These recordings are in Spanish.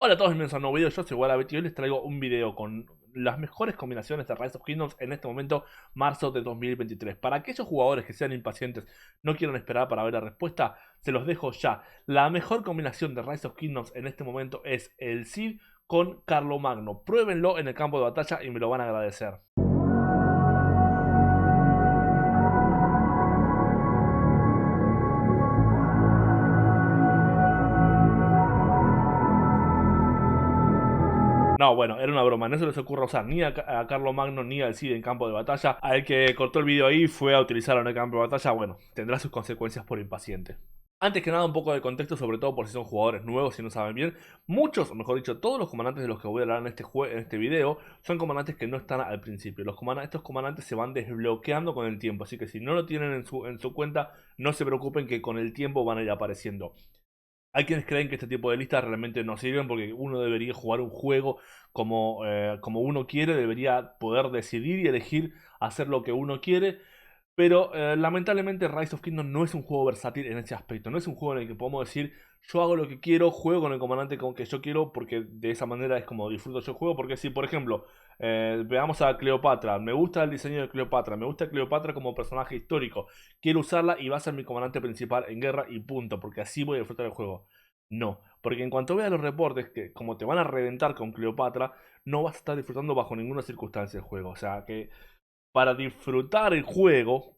Hola a todos, bienvenidos a un nuevo video. Yo soy Guarabeti y hoy les traigo un video con las mejores combinaciones de Rise of Kingdoms en este momento, marzo de 2023. Para aquellos jugadores que sean impacientes, no quieran esperar para ver la respuesta, se los dejo ya. La mejor combinación de Rise of Kingdoms en este momento es el Cid con Carlomagno. Pruébenlo en el campo de batalla y me lo van a agradecer. No, bueno, era una broma, no se les ocurra usar ni a Carlomagno ni al Cid en campo de batalla. Al que cortó el video ahí fue a utilizarlo en el campo de batalla, bueno, tendrá sus consecuencias por impaciente. Antes que nada, un poco de contexto, sobre todo por si son jugadores nuevos y no saben bien. Muchos, o mejor dicho, todos los comandantes de los que voy a hablar en este video son comandantes que no están al principio. Estos comandantes se van desbloqueando con el tiempo, así que si no lo tienen en su cuenta, no se preocupen que con el tiempo van a ir apareciendo. Hay quienes creen que este tipo de listas realmente no sirven porque uno debería jugar un juego como uno quiere, debería poder decidir y elegir hacer lo que uno quiere. Pero lamentablemente Rise of Kingdom no es un juego versátil en ese aspecto. No es un juego en el que podemos decir yo hago lo que quiero, juego con el comandante con que yo quiero, porque de esa manera es como disfruto yo el juego. Porque si, por ejemplo, veamos a Cleopatra, me gusta el diseño de Cleopatra, me gusta Cleopatra como personaje histórico, quiero usarla y va a ser mi comandante principal en guerra y punto, porque así voy a disfrutar el juego. No, porque en cuanto veas los reportes que como te van a reventar con Cleopatra, no vas a estar disfrutando bajo ninguna circunstancia el juego. O sea que para disfrutar el juego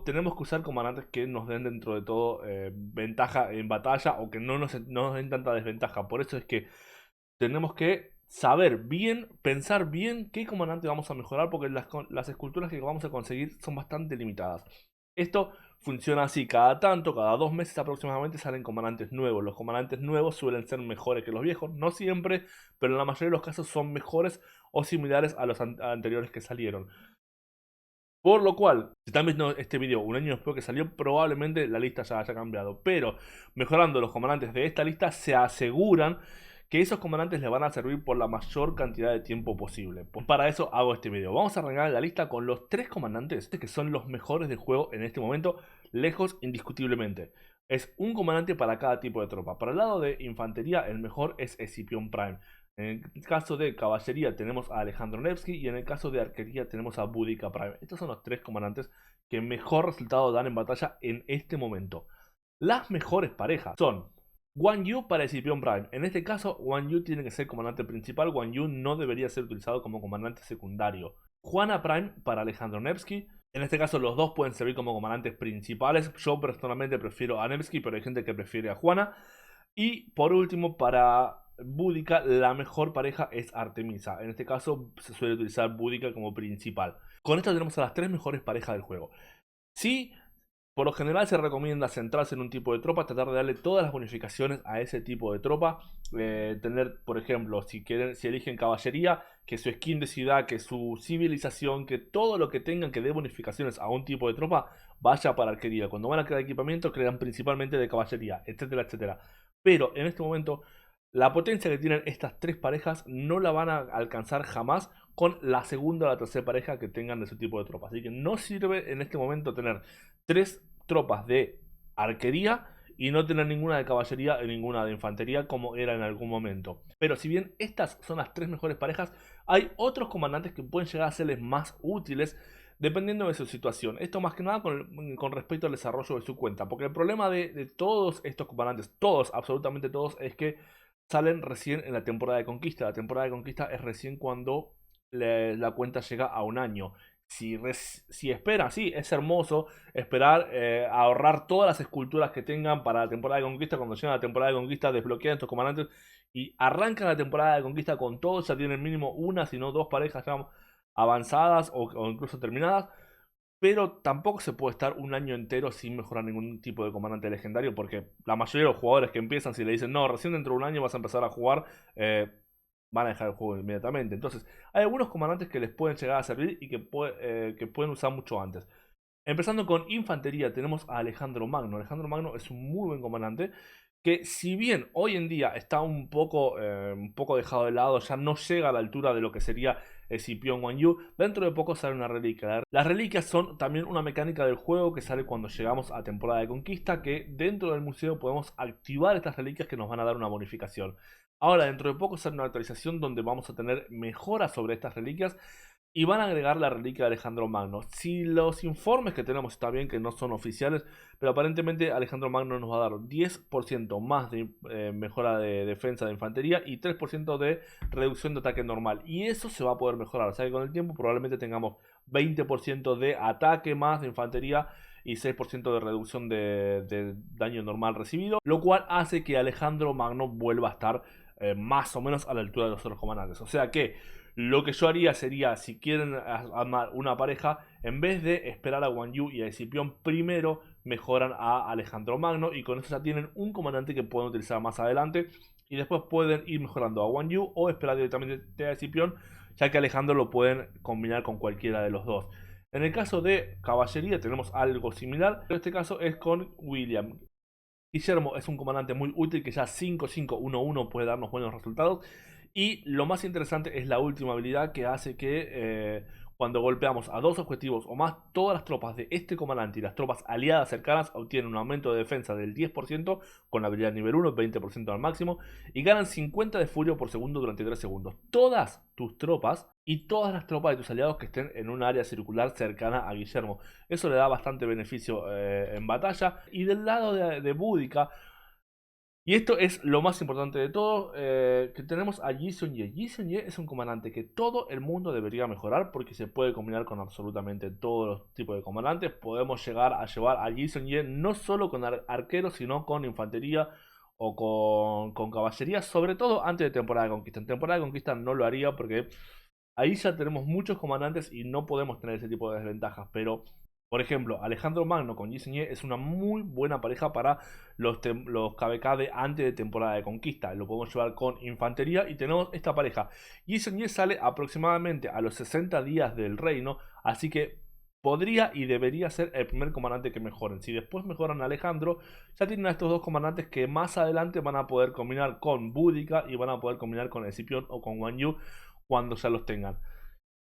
tenemos que usar comandantes que nos den dentro de todo ventaja en batalla o que no nos den tanta desventaja. Por eso es que tenemos que saber bien, pensar bien qué comandante vamos a mejorar porque las esculturas que vamos a conseguir son bastante limitadas. Esto funciona así, cada tanto, cada 2 meses aproximadamente salen comandantes nuevos. Los comandantes nuevos suelen ser mejores que los viejos, no siempre, pero en la mayoría de los casos son mejores o similares a los anteriores que salieron. Por lo cual, si están viendo este video un año después que salió, probablemente la lista ya haya cambiado. Pero mejorando los comandantes de esta lista, se aseguran que esos comandantes les van a servir por la mayor cantidad de tiempo posible. Pues para eso hago este video. Vamos a arrancar la lista con los 3 comandantes que son los mejores del juego en este momento, lejos indiscutiblemente. Es un comandante para cada tipo de tropa. Para el lado de infantería, el mejor es Escipión Prime. En el caso de caballería tenemos a Alejandro Nevsky y en el caso de arquería tenemos a Boudica Prime. Estos son los 3 comandantes que mejor resultado dan en batalla en este momento. Las mejores parejas son Guan Yu para Escipión Prime. En este caso, Guan Yu tiene que ser comandante principal. Guan Yu no debería ser utilizado como comandante secundario. Juana Prime para Alejandro Nevsky. En este caso, los dos pueden servir como comandantes principales. Yo personalmente prefiero a Nevsky, pero hay gente que prefiere a Juana. Y por último, para Boudica, la mejor pareja es Artemisa. En este caso, se suele utilizar Boudica como principal. Con esto tenemos a las 3 mejores parejas del juego. Sí, por lo general se recomienda centrarse en un tipo de tropa, tratar de darle todas las bonificaciones a ese tipo de tropa. Tener, por ejemplo, si eligen caballería, que su skin de ciudad, que su civilización, que todo lo que tengan que dé bonificaciones a un tipo de tropa, vaya para arquería. Cuando van a crear equipamiento, crean principalmente de caballería, etcétera, etcétera. Pero en este momento, la potencia que tienen estas 3 parejas no la van a alcanzar jamás con la segunda o la tercera pareja que tengan de su tipo de tropa. Así que no sirve en este momento tener 3 tropas de arquería y no tener ninguna de caballería y ninguna de infantería como era en algún momento. Pero si bien estas son las 3 mejores parejas, hay otros comandantes que pueden llegar a serles más útiles dependiendo de su situación. Esto más que nada con respecto al desarrollo de su cuenta. Porque el problema de todos estos comandantes, todos, absolutamente todos, es que salen recién en la temporada de conquista. La temporada de conquista es recién cuando la cuenta llega a un año. Si esperan, sí, es hermoso esperar, ahorrar todas las esculturas que tengan para la temporada de conquista. Cuando llega la temporada de conquista, desbloquean estos comandantes y arrancan la temporada de conquista con todos. Ya tienen mínimo una, si no 2 parejas ya avanzadas o incluso terminadas. Pero tampoco se puede estar un año entero sin mejorar ningún tipo de comandante legendario, porque la mayoría de los jugadores que empiezan, si le dicen, no, recién dentro de un año vas a empezar a jugar, van a dejar el juego inmediatamente. Entonces, hay algunos comandantes que les pueden llegar a servir y que pueden usar mucho antes. Empezando con infantería, tenemos a Alejandro Magno. Alejandro Magno es un muy buen comandante que, si bien hoy en día está un poco dejado de lado, ya no llega a la altura de lo que sería Escipión Guan Yu, dentro de poco sale una reliquia. Las reliquias son también una mecánica del juego que sale cuando llegamos a temporada de conquista, que dentro del museo podemos activar estas reliquias que nos van a dar una bonificación. Ahora, dentro de poco sale una actualización donde vamos a tener mejoras sobre estas reliquias y van a agregar la reliquia de Alejandro Magno. Si los informes que tenemos está bien, que no son oficiales, pero aparentemente Alejandro Magno nos va a dar 10% más de mejora de defensa de infantería y 3% de reducción de ataque normal. Y eso se va a poder mejorar. O sea que con el tiempo probablemente tengamos 20% de ataque más de infantería y 6% de reducción de daño normal recibido, lo cual hace que Alejandro Magno vuelva a estar más o menos a la altura de los otros comandantes. O sea que lo que yo haría sería, si quieren armar una pareja, en vez de esperar a Guan Yu y a Escipión, primero mejoran a Alejandro Magno y con eso ya tienen un comandante que pueden utilizar más adelante y después pueden ir mejorando a Guan Yu o esperar directamente a Escipión, ya que Alejandro lo pueden combinar con cualquiera de los dos. En el caso de caballería tenemos algo similar, pero en este caso es con William. Guillermo es un comandante muy útil que ya 5-5-1-1 puede darnos buenos resultados. Y lo más interesante es la última habilidad que hace que cuando golpeamos a dos objetivos o más, todas las tropas de este comandante y las tropas aliadas cercanas obtienen un aumento de defensa del 10% con la habilidad nivel 1, 20% al máximo, y ganan 50 de furia por segundo durante 3 segundos. Todas tus tropas y todas las tropas de tus aliados que estén en un área circular cercana a Guillermo. Eso le da bastante beneficio en batalla. Y del lado de Boudica, y esto es lo más importante de todo, que tenemos a Yi Seong-Ye. Yi Seong-Ye es un comandante que todo el mundo debería mejorar porque se puede combinar con absolutamente todos los tipos de comandantes. Podemos llegar a llevar a Yi Seong-Ye no solo con arqueros, sino con infantería o con caballería, sobre todo antes de temporada de conquista. En temporada de conquista no lo haría porque ahí ya tenemos muchos comandantes y no podemos tener ese tipo de desventajas, pero por ejemplo, Alejandro Magno con Yi es una muy buena pareja para los KVK de antes de temporada de conquista. Lo podemos llevar con infantería y tenemos esta pareja. Yi sale aproximadamente a los 60 días del reino, así que podría y debería ser el primer comandante que mejoren. Si después mejoran a Alejandro, ya tienen a estos dos comandantes que más adelante van a poder combinar con Boudica y van a poder combinar con Escipión o con Guan Yu cuando ya los tengan.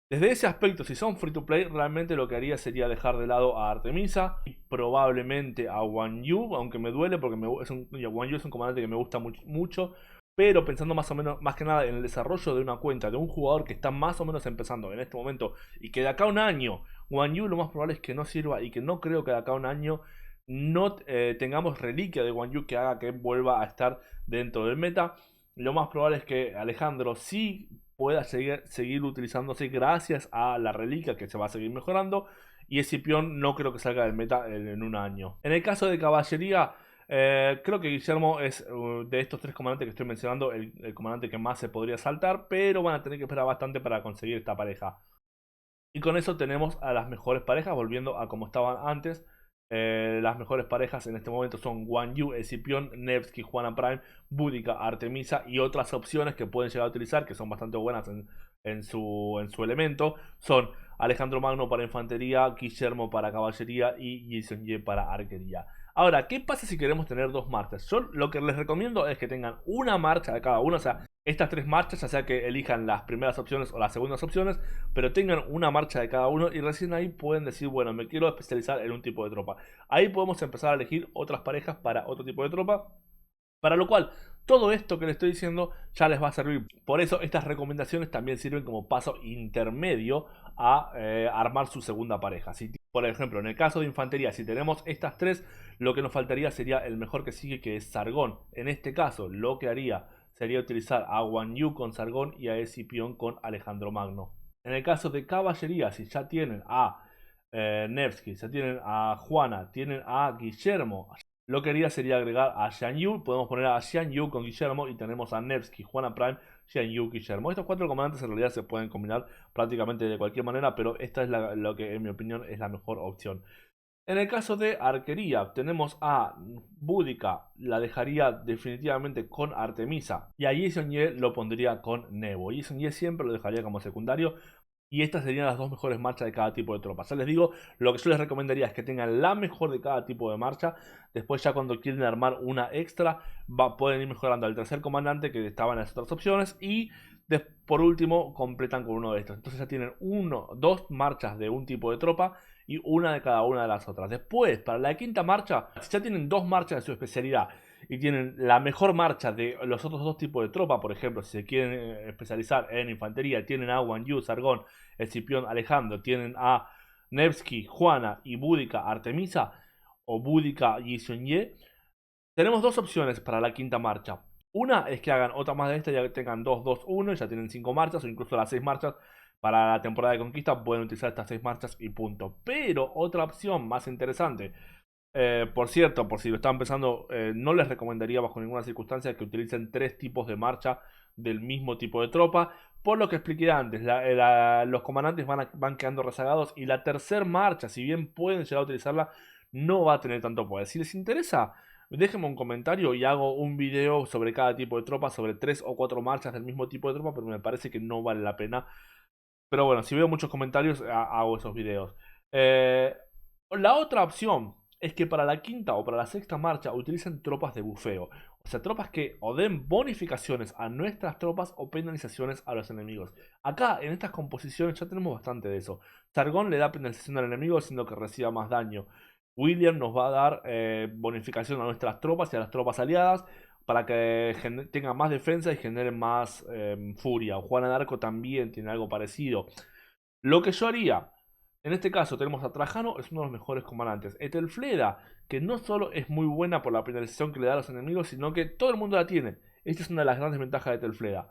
Desde ese aspecto, si son free to play, realmente lo que haría sería dejar de lado a Artemisa y probablemente a Wang Yu, aunque me duele porque Wang Yu es un comandante que me gusta mucho, pero pensando más o menos, más que nada en el desarrollo de una cuenta de un jugador que está más o menos empezando en este momento y que de acá a un año Wang Yu lo más probable es que no sirva y que no creo que de acá a un año no tengamos reliquia de Wang Yu que haga que vuelva a estar dentro del meta. Lo más probable es que Alejandro sí pueda seguir utilizándose gracias a la reliquia que se va a seguir mejorando. Y Escipión no creo que salga del meta en un año. En el caso de caballería, creo que Guillermo es de estos tres comandantes que estoy mencionando el comandante que más se podría saltar, pero van a tener que esperar bastante para conseguir esta pareja. Y con eso tenemos a las mejores parejas, volviendo a como estaban antes. Las mejores parejas en este momento son Guan Yu, Escipión, Nevsky, Juana Prime, Boudica, Artemisa y otras opciones que pueden llegar a utilizar, que son bastante buenas en su elemento. Son Alejandro Magno para infantería, Guillermo para caballería y Yi Seong-Ye para arquería. Ahora, ¿qué pasa si queremos tener dos marchas? Yo lo que les recomiendo es que tengan una marcha de cada uno, o sea, estas tres marchas, ya sea que elijan las primeras opciones o las segundas opciones, pero tengan una marcha de cada uno y recién ahí pueden decir, bueno, me quiero especializar en un tipo de tropa. Ahí podemos empezar a elegir otras parejas para otro tipo de tropa, para lo cual todo esto que les estoy diciendo ya les va a servir. Por eso estas recomendaciones también sirven como paso intermedio a armar su segunda pareja. Si, por ejemplo, en el caso de infantería, si tenemos estas tres, lo que nos faltaría sería el mejor que sigue, que es Sargón. En este caso, lo que haría sería utilizar a Guan Yu con Sargón y a Escipión con Alejandro Magno. En el caso de caballería, si ya tienen a Nevsky, ya tienen a Juana, tienen a Guillermo, lo que haría sería agregar a Xian Yu. Podemos poner a Xian Yu con Guillermo y tenemos a Nevsky, Juana Prime, Xian Yu, Guillermo. Estos cuatro comandantes en realidad se pueden combinar prácticamente de cualquier manera, pero esta es lo que en mi opinión es la mejor opción. En el caso de arquería, tenemos a Boudica, la dejaría definitivamente con Artemisa. Y a Yi Seong-Ye lo pondría con Nebo. Yi Seong-Ye siempre lo dejaría como secundario. Y estas serían las dos mejores marchas de cada tipo de tropa. Ya les digo, lo que yo les recomendaría es que tengan la mejor de cada tipo de marcha. Después ya cuando quieren armar una extra, pueden ir mejorando al tercer comandante que estaba en las otras opciones. Y por último, completan con uno de estos. Entonces ya tienen dos marchas de un tipo de tropa y una de cada una de las otras. Después, para la quinta marcha, si ya tienen dos marchas de su especialidad y tienen la mejor marcha de los otros dos tipos de tropa, por ejemplo, si se quieren especializar en infantería, tienen a Guan Yu, Sargón, Escipión, Alejandro, tienen a Nevsky, Juana y Búdica, Artemisa, o Búdica y Xiongye. Tenemos dos opciones para la quinta marcha. Una es que hagan otra más de esta, ya tengan 2, 2, 1, y ya tienen 5 marchas, o incluso las 6 marchas. Para la temporada de conquista pueden utilizar estas 6 marchas y punto. Pero otra opción más interesante, por cierto, por si lo están pensando, no les recomendaría bajo ninguna circunstancia que utilicen 3 tipos de marcha del mismo tipo de tropa. Por lo que expliqué antes, los comandantes van quedando rezagados y la tercera marcha, si bien pueden llegar a utilizarla, no va a tener tanto poder. Si les interesa, déjenme un comentario y hago un video sobre cada tipo de tropa, sobre 3 o 4 marchas del mismo tipo de tropa, pero me parece que no vale la pena. Pero bueno, si veo muchos comentarios, hago esos videos. Eh, la otra opción es que para la quinta o para la sexta marcha utilicen tropas de bufeo. O sea, tropas que o den bonificaciones a nuestras tropas o penalizaciones a los enemigos. Acá, en estas composiciones, ya tenemos bastante de eso. Sargón le da penalización al enemigo, haciendo que reciba más daño. William nos va a dar bonificación a nuestras tropas y a las tropas aliadas para que tengan más defensa y generen más furia. Juana de Arco también tiene algo parecido. Lo que yo haría, en este caso tenemos a Trajano, es uno de los mejores comandantes. Etelfleda, que no solo es muy buena por la penalización que le da a los enemigos, sino que todo el mundo la tiene. Esta es una de las grandes ventajas de Etelfleda.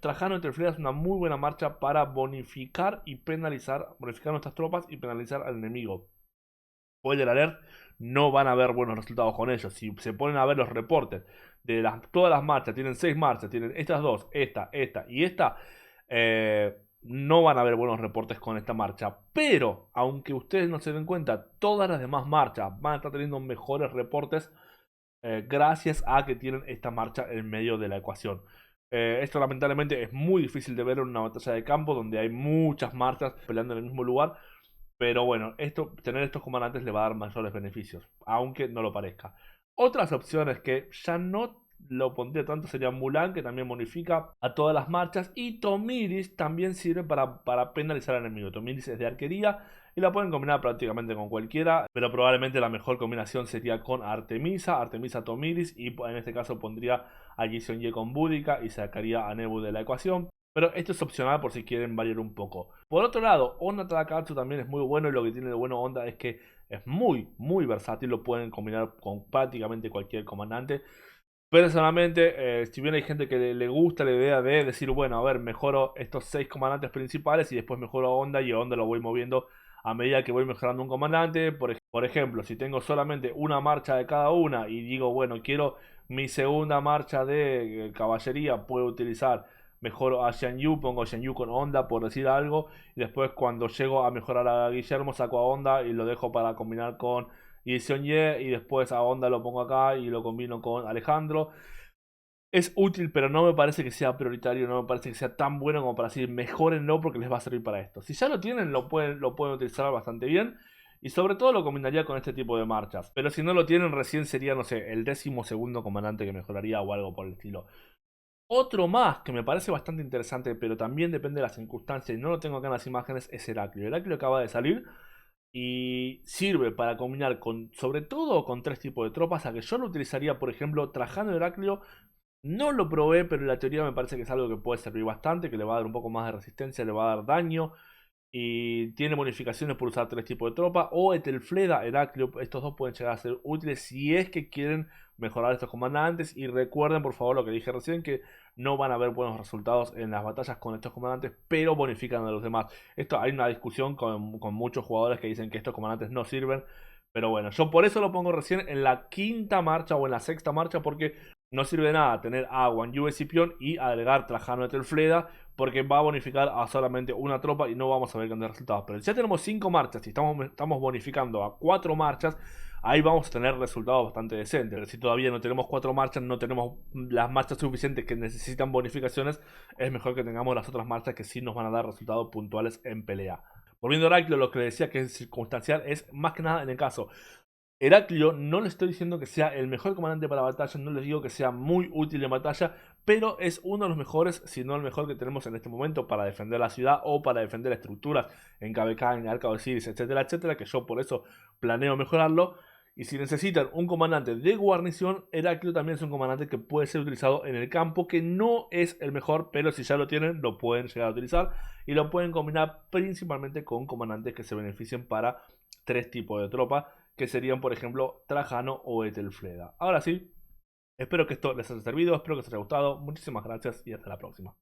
Trajano Etelfleda es una muy buena marcha para bonificar nuestras tropas y penalizar al enemigo. Spoiler alert, no van a ver buenos resultados con ellos. Si se ponen a ver los reportes de todas las marchas, tienen 6 marchas, tienen estas dos, esta y esta, no van a ver buenos reportes con esta marcha. Pero, aunque ustedes no se den cuenta, todas las demás marchas van a estar teniendo mejores reportes gracias a que tienen esta marcha en medio de la ecuación. Esto lamentablemente es muy difícil de ver en una batalla de campo donde hay muchas marchas peleando en el mismo lugar. Pero bueno, tener estos comandantes le va a dar mayores beneficios, aunque no lo parezca. Otras opciones que ya no lo pondría tanto sería Mulan, que también bonifica a todas las marchas, y Tomiris también sirve para penalizar al enemigo. Tomiris es de arquería y la pueden combinar prácticamente con cualquiera, pero probablemente la mejor combinación sería con Artemisa, Artemisa Tomiris, y en este caso pondría a Yi Seong-Gye con Boudica y sacaría a Nebu de la ecuación. Pero esto es opcional por si quieren variar un poco. Por otro lado, Honda Tadakatsu también es muy bueno y lo que tiene de bueno Honda es que es muy versátil, lo pueden combinar con prácticamente cualquier comandante. Personalmente, si bien hay gente que le gusta la idea de decir, bueno, a ver, mejoro estos 6 comandantes principales y después mejoro a Honda y a Honda lo voy moviendo a medida que voy mejorando un comandante. Por ejemplo, si tengo solamente una marcha de cada una y digo, bueno, quiero mi segunda marcha de caballería, puedo utilizar mejor a Xian Yu, pongo Xian Yu con Honda por decir algo, y después cuando llego a mejorar a Guillermo saco a Honda y lo dejo para combinar con y Xiongye, y después a Honda lo pongo acá y lo combino con Alejandro. Es útil, pero no me parece que sea prioritario, no me parece que sea tan bueno como para decir mejórenlo porque les va a servir para esto. Si ya lo tienen, lo pueden utilizar bastante bien. Y sobre todo lo combinaría con este tipo de marchas. Pero si no lo tienen, recién sería, no sé, el 12º comandante que mejoraría o algo por el estilo. Otro más que me parece bastante interesante, pero también depende de las circunstancias, y no lo tengo acá en las imágenes, es Heraclio. Heraclio acaba de salir y sirve para combinar sobre todo con 3 tipos de tropas, a que yo lo utilizaría, por ejemplo, Trajano Heraclio. No lo probé, pero en la teoría me parece que es algo que puede servir bastante, que le va a dar un poco más de resistencia, le va a dar daño. Y tiene bonificaciones por usar 3 tipos de tropa. O Etelfleda, Heraclio, estos dos pueden llegar a ser útiles si es que quieren mejorar estos comandantes. Y recuerden por favor lo que dije recién, que no van a haber buenos resultados en las batallas con estos comandantes, pero bonifican a los demás. Esto hay una discusión con muchos jugadores que dicen que estos comandantes no sirven. Pero bueno, yo por eso lo pongo recién en la quinta marcha o en la sexta marcha, porque no sirve de nada tener a Guan Yu Escipión y agregar Trajano Etelfleda, porque va a bonificar a solamente una tropa y no vamos a ver grandes resultados. Pero si ya tenemos 5 marchas y estamos bonificando a 4 marchas, ahí vamos a tener resultados bastante decentes. Pero si todavía no tenemos 4 marchas, no tenemos las marchas suficientes que necesitan bonificaciones, es mejor que tengamos las otras marchas que sí nos van a dar resultados puntuales en pelea. Volviendo a Heraclio, lo que le decía que es circunstancial es más que nada en el caso Heraclio. No le estoy diciendo que sea el mejor comandante para batalla, no les digo que sea muy útil en batalla, pero es uno de los mejores, si no el mejor que tenemos en este momento para defender la ciudad o para defender estructuras en KVK, en Arca de Osiris, etcétera, etcétera, que yo por eso planeo mejorarlo. Y si necesitan un comandante de guarnición, Heraclio también es un comandante que puede ser utilizado en el campo, que no es el mejor, pero si ya lo tienen, lo pueden llegar a utilizar. Y lo pueden combinar principalmente con comandantes que se beneficien para tres tipos de tropas, que serían, por ejemplo, Trajano o Etelfleda. Ahora sí, espero que esto les haya servido, espero que les haya gustado. Muchísimas gracias y hasta la próxima.